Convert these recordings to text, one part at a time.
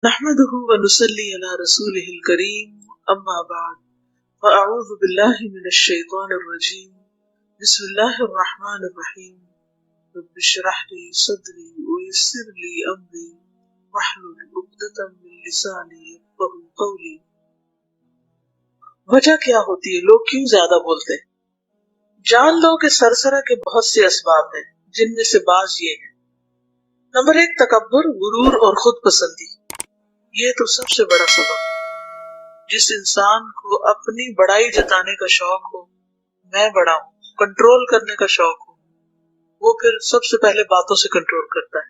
نحمده ونصلي على رسوله الكريم أما بعد فأعوذ بالله من الشيطان الرجيم بسم الله الرحمن الرحيم رب اشرح لي صدري ويسر لي أمري واحلل عقدة من لساني يفقهوا قولي۔ وجہ کیا ہوتی ہے؟ لوگ کیوں زیادہ بولتے ہیں؟ جان لو کہ سرسرہ کے بہت سے اسباب ہیں، جن میں سے بعض یہ ہیں۔ نمبر 1، تکبر، غرور اور خود پسندی۔ یہ تو سب سے بڑا سبب ہے۔ جس انسان کو اپنی بڑائی جتانے کا شوق ہو، میں بڑا ہوں، کنٹرول کرنے کا شوق ہو، وہ پھر سب سے پہلے باتوں سے کنٹرول کرتا ہے،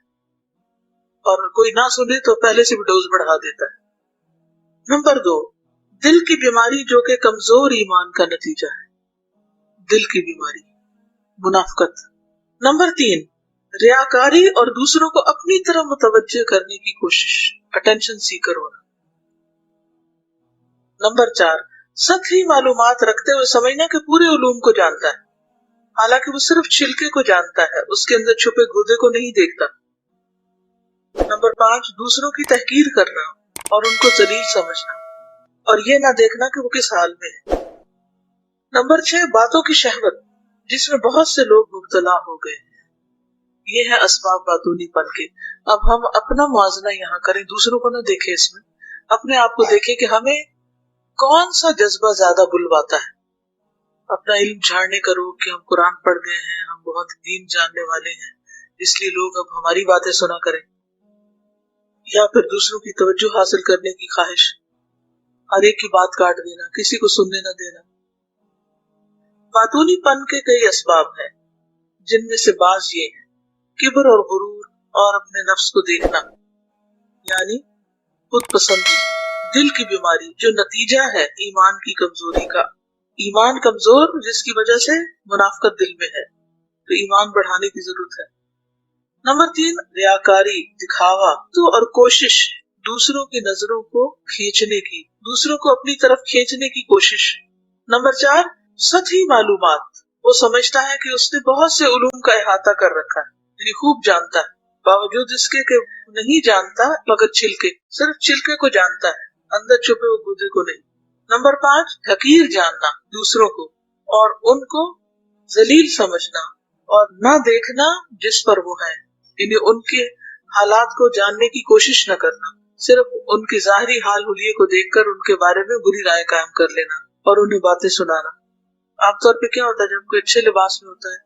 اور کوئی نہ سنے تو پہلے سے بھی ڈوز بڑھا دیتا ہے۔ نمبر 2، دل کی بیماری جو کہ کمزور ایمان کا نتیجہ ہے۔ دل کی بیماری، منافقت۔ نمبر 3، ریاکاری اور دوسروں کو اپنی طرف متوجہ کرنے کی کوشش، اٹینشن سیکر ہونا۔ نمبر 4، سطحی معلومات رکھتے ہوئے سمجھنا کہ پورے علوم کو جانتا ہے، حالانکہ وہ صرف چھلکے کو جانتا ہے، اس کے اندر چھپے گودے کو نہیں دیکھتا۔ نمبر 5، دوسروں کی تحقیر کرنا اور ان کو ذلیل سمجھنا، اور یہ نہ دیکھنا کہ وہ کس حال میں ہے۔ نمبر 6، باتوں کی شہوت، جس میں بہت سے لوگ مبتلا ہو گئے ہیں۔ یہ ہے اسباب باتونی پن کے۔ اب ہم اپنا موازنہ یہاں کریں، دوسروں کو نہ دیکھیں، اس میں اپنے آپ کو دیکھیں کہ ہمیں کون سا جذبہ زیادہ بلواتا ہے۔ اپنا علم جھاڑنے کا روک کہ ہم قرآن پڑھ گئے ہیں، ہم بہت دین جاننے والے ہیں، اس لیے لوگ اب ہماری باتیں سنا کریں، یا پھر دوسروں کی توجہ حاصل کرنے کی خواہش، ہر ایک کی بات کاٹ دینا، کسی کو سننے نہ دینا۔ باتونی پن کے کئی اسباب ہیں، جن میں سے بعض یہ ہیں: کبر اور غرور اور اپنے نفس کو دیکھنا، یعنی خود پسندی، دل کی بیماری جو نتیجہ ہے ایمان کی کمزوری کا۔ ایمان کمزور جس کی وجہ سے منافقت دل میں ہے، تو ایمان بڑھانے کی ضرورت ہے۔ نمبر 3، ریاکاری، دکھاوا تو اور کوشش دوسروں کی نظروں کو کھینچنے کی، دوسروں کو اپنی طرف کھینچنے کی کوشش۔ نمبر 4، سطحی معلومات، وہ سمجھتا ہے کہ اس نے بہت سے علوم کا احاطہ کر رکھا ہے، یعنی خوب جانتا ہے، باوجود اس کے کہ نہیں جانتا مگر چھلکے، صرف چھلکے کو جانتا ہے، اندر چھپے ہوئے گودے کو نہیں۔ نمبر 5، حقیر جاننا دوسروں کو اور ان کو ذلیل سمجھنا اور نہ دیکھنا جس پر وہ ہیں، یعنی ان کے حالات کو جاننے کی کوشش نہ کرنا، صرف ان کی ظاہری حال حلیے کو دیکھ کر ان کے بارے میں بری رائے قائم کر لینا اور انہیں باتیں سنانا۔ عام طور پہ کیا ہوتا ہے، جب کوئی اچھے لباس میں ہوتا ہے،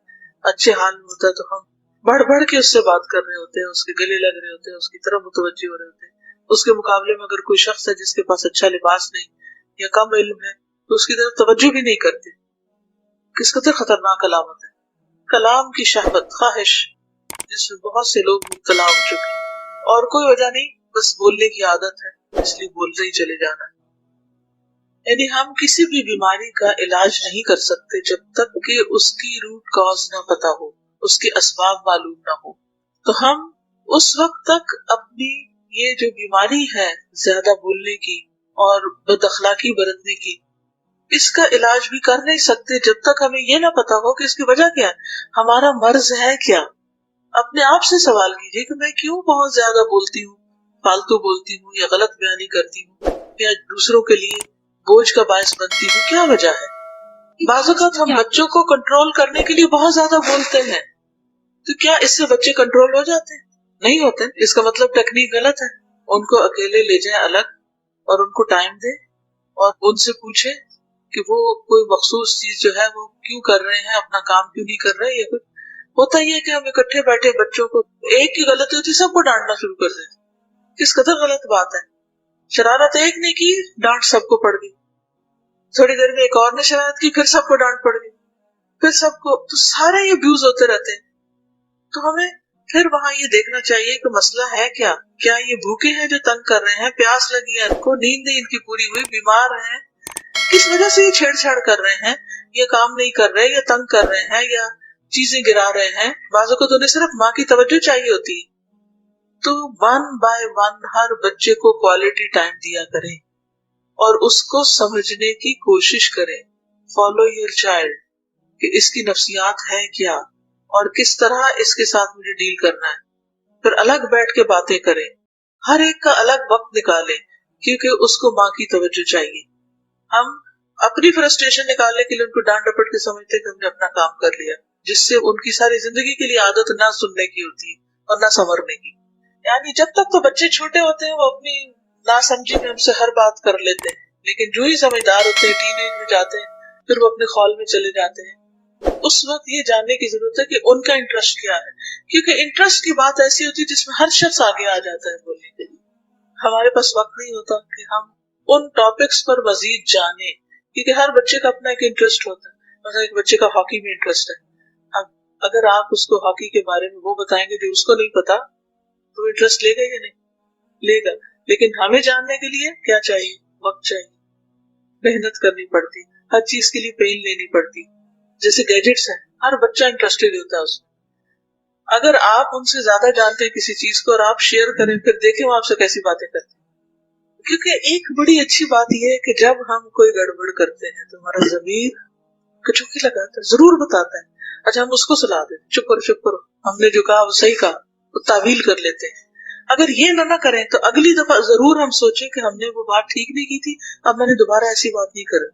اچھے حال میں ہوتا ہے، تو ہم بڑھ بڑھ کے اس سے بات کر رہے ہوتے ہیں، اس کے گلے لگ رہے ہوتے ہیں، اس کی طرف متوجہ ہو رہے ہوتے ہیں۔ اس کے مقابلے میں اگر کوئی شخص ہے جس کے پاس اچھا لباس نہیں یا کم علم ہے، تو اس کی طرف توجہ بھی نہیں کرتے۔ کس قدر خطرناک علامت ہے۔ کلام کی شہوت، خواہش، جس میں بہت سے لوگ مبتلا ہو چکے ہیں، اور کوئی وجہ نہیں، بس بولنے کی عادت ہے، اس لیے بولتے ہی چلے جانا ہے۔ یعنی ہم کسی بھی بیماری کا علاج نہیں کر سکتے جب تک کہ اس کی روٹ کاز نہ پتا ہو، اس کے اسباب معلوم نہ ہو۔ تو ہم اس وقت تک اپنی یہ جو بیماری ہے زیادہ بولنے کی اور بد اخلاقی برتنے کی، اس کا علاج بھی کر نہیں سکتے جب تک ہمیں یہ نہ پتا ہو کہ اس کی وجہ کیا ہے، ہمارا مرض ہے کیا۔ اپنے آپ سے سوال کیجیے کہ میں کیوں بہت زیادہ بولتی ہوں، فالتو بولتی ہوں یا غلط بیانی کرتی ہوں یا دوسروں کے لیے بوجھ کا باعث بنتی ہوں، کیا وجہ ہے؟ بعض اوقات ہم بچوں کو کنٹرول کرنے کے لیے بہت زیادہ بولتے ہیں، تو کیا اس سے بچے کنٹرول ہو جاتے ہیں؟ نہیں ہوتے۔ اس کا مطلب ٹیکنیک غلط ہے۔ ان کو اکیلے لے جائیں الگ، اور ان کو ٹائم دیں اور ان سے پوچھیں کہ وہ کوئی مخصوص چیز جو ہے وہ کیوں کر رہے ہیں، اپنا کام کیوں نہیں کر رہے۔ یا کچھ ہوتا ہی ہے کہ ہم اکٹھے بیٹھے بچوں کو، ایک کی غلطی ہوتی سب کو ڈانٹنا شروع کر دیتے۔ کس قدر غلط بات ہے۔ شرارت ایک نے کی، ڈانٹ سب کو پڑ گئی، تھوڑی دیر میں ایک اور نے شرارت کی، پھر سب کو ڈانٹ پڑ گئی، پھر سب کو، تو سارے یہ ابیوز ہوتے رہتے ہیں۔ تو ہمیں پھر وہاں یہ دیکھنا چاہیے کہ مسئلہ ہے کیا یہ بھوکے ہیں جو تنگ کر رہے ہیں، پیاس لگی ہے ان کو، نیند نہیں ان کی پوری ہوئی، بیمار ہیں، کس وجہ سے یہ چھیڑ چھاڑ کر رہے ہیں، یہ کام نہیں کر رہے، یا تنگ کر رہے ہیں، یا چیزیں گرا رہے ہیں۔ بعضوں کو تو انہیں صرف ماں کی توجہ چاہیے ہوتی ہے۔ تو 1 by 1 ہر بچے کو کوالٹی ٹائم دیا کریں اور اس کو سمجھنے کی کوشش کریں۔ فالو یور چائلڈ، کہ اس کی نفسیات ہے کیا اور کس طرح اس کے ساتھ مجھے ڈیل کرنا ہے۔ پھر الگ بیٹھ کے باتیں کریں، ہر ایک کا الگ وقت نکالیں کیونکہ اس کو ماں کی توجہ چاہیے. ہم اپنی فرسٹریشن نکالنے کے لیے ان کو ڈانٹ ڈپٹ کے سمجھتے کہ ہم نے اپنا کام کر لیا، جس سے ان کی ساری زندگی کے لیے عادت نہ سننے کی ہوتی ہے اور نہ سنورنے کی. یعنی جب تک تو بچے چھوٹے ہوتے ہیں وہ اپنی ناسمجھی میں ہم سے ہر بات کر لیتے ہیں، لیکن جو ہی سمجھدار ہوتے ہیں، ٹین ایج میں جاتے ہیں، پھر وہ اپنے خول میں چلے جاتے ہیں. اس وقت یہ جاننے کی ضرورت ہے کہ ان کا انٹرسٹ کیا ہے، کیونکہ انٹرسٹ کی بات ایسی ہوتی ہے جس میں ہر شخص آگے آ جاتا ہے بولنے کے لیے. ہمارے پاس وقت نہیں ہوتا کہ ہم ان ٹاپکس پر مزید جانیں، کیونکہ ہر بچے کا اپنا ایک انٹرسٹ ہوتا ہے. مثلا ایک بچے کا ہاکی میں انٹرسٹ ہے، اب اگر آپ اس کو ہاکی کے بارے میں وہ بتائیں گے جو اس کو نہیں پتا تو انٹرسٹ لے گا یا نہیں لے گا. لیکن ہمیں جاننے کے لیے کیا چاہیے؟ وقت چاہیے، محنت کرنی پڑتی، ہر چیز کے لیے پین لینی پڑتی. جیسے گیجٹس ہیں، ہر بچہ انٹرسٹڈ ہوتا ہے اس میں. اگر آپ ان سے زیادہ جانتے ہیں کسی چیز کو اور آپ شیئر کریں، پھر دیکھیں وہ آپ سے کیسی باتیں کرتے ہیں. کیونکہ ایک بڑی اچھی بات یہ ہے کہ جب ہم کوئی گڑبڑ کرتے ہیں تو ہمارا ضمیر کچوکی لگاتا ہے، ضرور بتاتا ہے. اچھا ہم اس کو صلاح دیں، چپ کرو چپ کرو، ہم نے جو کہا وہ صحیح کہا، وہ تعویل کر لیتے ہیں. اگر یہ نہ کریں تو اگلی دفعہ ضرور ہم سوچیں کہ ہم نے وہ بات ٹھیک نہیں کی تھی، اب میں نے دوبارہ ایسی بات نہیں کریں.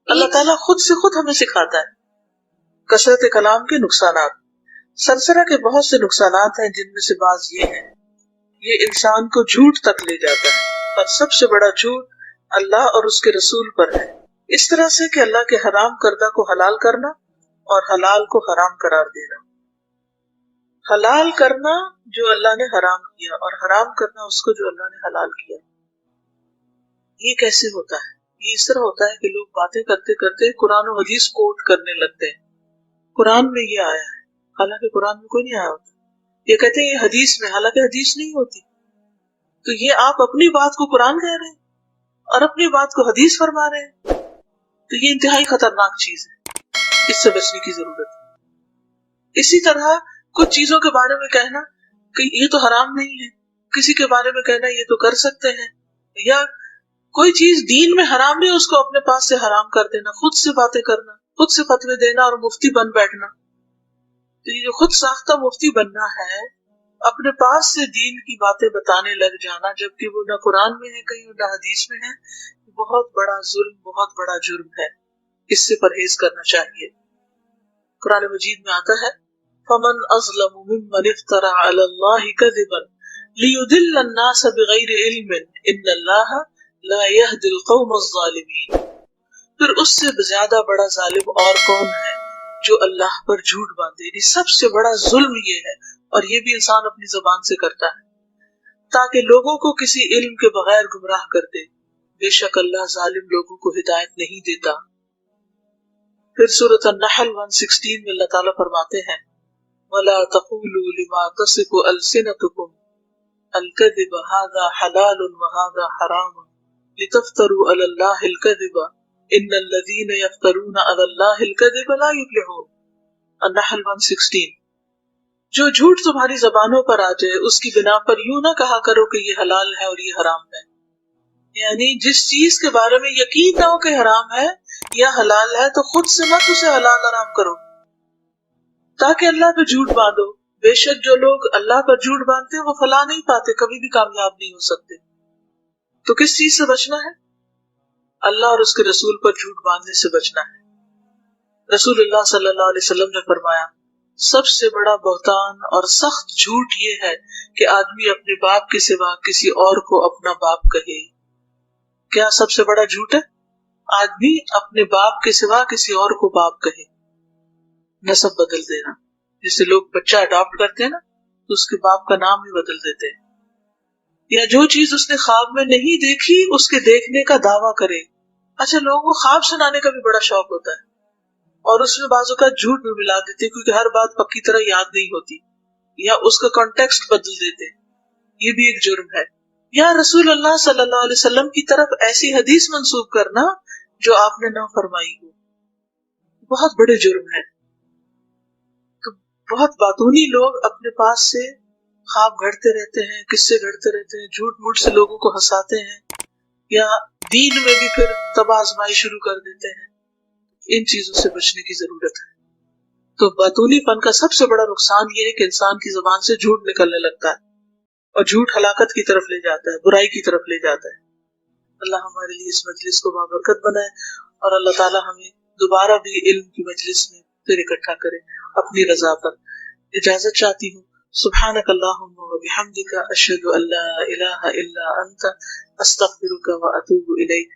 اللہ تعالیٰ خود سے خود ہمیں سکھاتا ہے. کثرت کلام کے نقصانات. سرسرہ کے بہت سے نقصانات ہیں، جن میں سے بعض یہ ہیں: یہ انسان کو جھوٹ تک لے جاتا ہے، اور سب سے بڑا جھوٹ اللہ اور اس کے رسول پر ہے، اس طرح سے کہ اللہ کے حرام کردہ کو حلال کرنا اور حلال کو حرام قرار دینا. حلال کرنا جو اللہ نے حرام کیا اور حرام کرنا اس کو جو اللہ نے حلال کیا. یہ کیسے ہوتا ہے؟ یہ اس طرح ہوتا ہے کہ لوگ باتیں کرتے کرتے قرآن و حدیث کوٹ کرنے لگتے ہیں. قرآن میں یہ آیا ہے، حالانکہ قرآن میں کوئی نہیں آیا ہوتا. یہ کہتے ہیں یہ حدیث میں، حالانکہ حدیث نہیں ہوتی. تو یہ آپ اپنی بات کو قرآن کہہ رہے ہیں اور اپنی بات کو حدیث فرما رہے ہیں. تو یہ انتہائی خطرناک چیز ہے، اس سے بچنے کی ضرورت ہے. اسی طرح کچھ چیزوں کے بارے میں کہنا کہ یہ تو حرام نہیں ہے، کسی کے بارے میں کہنا یہ تو کر سکتے ہیں، یا کوئی چیز دین میں حرام نہیں اس کو اپنے پاس سے حرام کر دینا، خود سے باتیں کرنا، خود سے فتوے دینا اور مفتی بن بیٹھنا. تو یہ جو خود ساختہ مفتی بننا ہے، اپنے پاس سے دین کی باتیں بتانے لگ جانا جبکہ وہ نہ قرآن میں ہے کہیں نہ حدیث میں ہے، بہت بڑا ظلم، بہت بڑا جرم ہے. اس سے پرہیز کرنا چاہیے. قرآن مجید میں آتا ہے فَمَنْ أَظْلَمُ مِمَّنِ افْتَرَى عَلَى اللَّهِ كَذِبًا لِيُضِلَّ النَّاسَ بِغَيْرِ عِلْمٍ إِنَّ اللَّهَ لَا يَهْدِي الْقَوْمَ الظَّالِمِينَ. پھر اس سے زیادہ بڑا ظالم اور کون ہے جو اللہ پر جھوٹ باندھے. یعنی سب سے بڑا ظلم یہ ہے، اور یہ بھی انسان اپنی زبان سے کرتا ہے تاکہ لوگوں کو کسی علم کے بغیر گمراہ کر دے. بے شک اللہ ظالم لوگوں کو ہدایت نہیں دیتا. پھر سورۃ النحل 116 میں اللہ تعالیٰ فرماتے ہیں وَلَا تَقُولُوا لِمَا تَصِفُ أَلْسِنَتُكُمُ الْكَذِبَ هَذَا حَلَالٌ وَهَذَا حَرَامٌ لِتَفْتَرُوا عَلَى اللَّهِ الْكَذِبَ إِنَّ الَّذِينَ يَفْتَرُونَ عَلَى اللَّهِ الْكَذِبَ لَا يُفْلِحُونَ. النحل 116. جو جھوٹ تمہاری زبانوں پر آ جائے اس کی بنا پر یوں نہ کہا کرو کہ یہ حلال ہے اور یہ حرام ہے. یعنی جس چیز کے بارے میں یقین نہ ہو کہ حرام ہے یا حلال ہے تو خود سے مت اسے حلال حرام کرو تاکہ اللہ پہ جھوٹ باندھو. بے شک جو لوگ اللہ پر جھوٹ باندھتے ہیں وہ فلاح نہیں پاتے، کبھی بھی کامیاب نہیں ہو سکتے. تو کس چیز سے بچنا ہے؟ اللہ اور اس کے رسول پر جھوٹ باندھنے سے بچنا ہے. رسول اللہ صلی اللہ علیہ وسلم نے فرمایا سب سے بڑا بہتان اور سخت جھوٹ یہ ہے کہ آدمی اپنے باپ کے سوا کسی اور کو اپنا باپ کہے. کیا سب سے بڑا جھوٹ ہے؟ آدمی اپنے باپ کے سوا کسی اور کو باپ کہے. نسب بدل دینا، جس سے لوگ بچہ اڈاپٹ کرتے ہیں نا تو اس کے باپ کا نام ہی بدل دیتے ہیں. یا جو چیز اس نے خواب میں نہیں دیکھی اس کے دیکھنے کا دعویٰ کرے. اچھا لوگوں کو خواب سنانے کا بھی بڑا شوق ہوتا ہے اور اس میں بعض اوقات جھوٹ بھی ملا دیتے کیونکہ ہر بات پکی طرح یاد نہیں ہوتی یا اس کا کانٹیکسٹ بدل دیتے. یہ بھی ایک جرم ہے. یا رسول اللہ صلی اللہ علیہ وسلم کی طرف ایسی حدیث منسوب کرنا جو آپ نے نہ فرمائی ہو، بہت بڑے جرم ہے. تو بہت باتونی لوگ اپنے پاس سے خواب گھڑتے رہتے ہیں، قصے گھڑتے رہتے ہیں، جھوٹ موٹ سے لوگوں کو ہنساتے ہیں یا دین میں بھی پھر تباہ آزمائی شروع کر دیتے ہیں. ان چیزوں سے بچنے کی ضرورت ہے. تو باتونی پن کا سب سے بڑا نقصان یہ ہے کہ انسان کی زبان سے جھوٹ نکلنے لگتا ہے. اور جھوٹ ہلاکت کی طرف لے جاتا ہے، برائی کی طرف لے جاتا ہے۔ اللہ ہمارے لیے اس مجلس کو بابرکت بنائے، اور اللہ تعالی ہمیں دوبارہ بھی علم کی مجلس میں پھر اکٹھا کرے اپنی رضا پر۔ اجازت چاہتی ہوں۔ سبحانک اللہم و بحمدک، اشہد ان لا الہ الا انت، استغفرک و اتوب الیک۔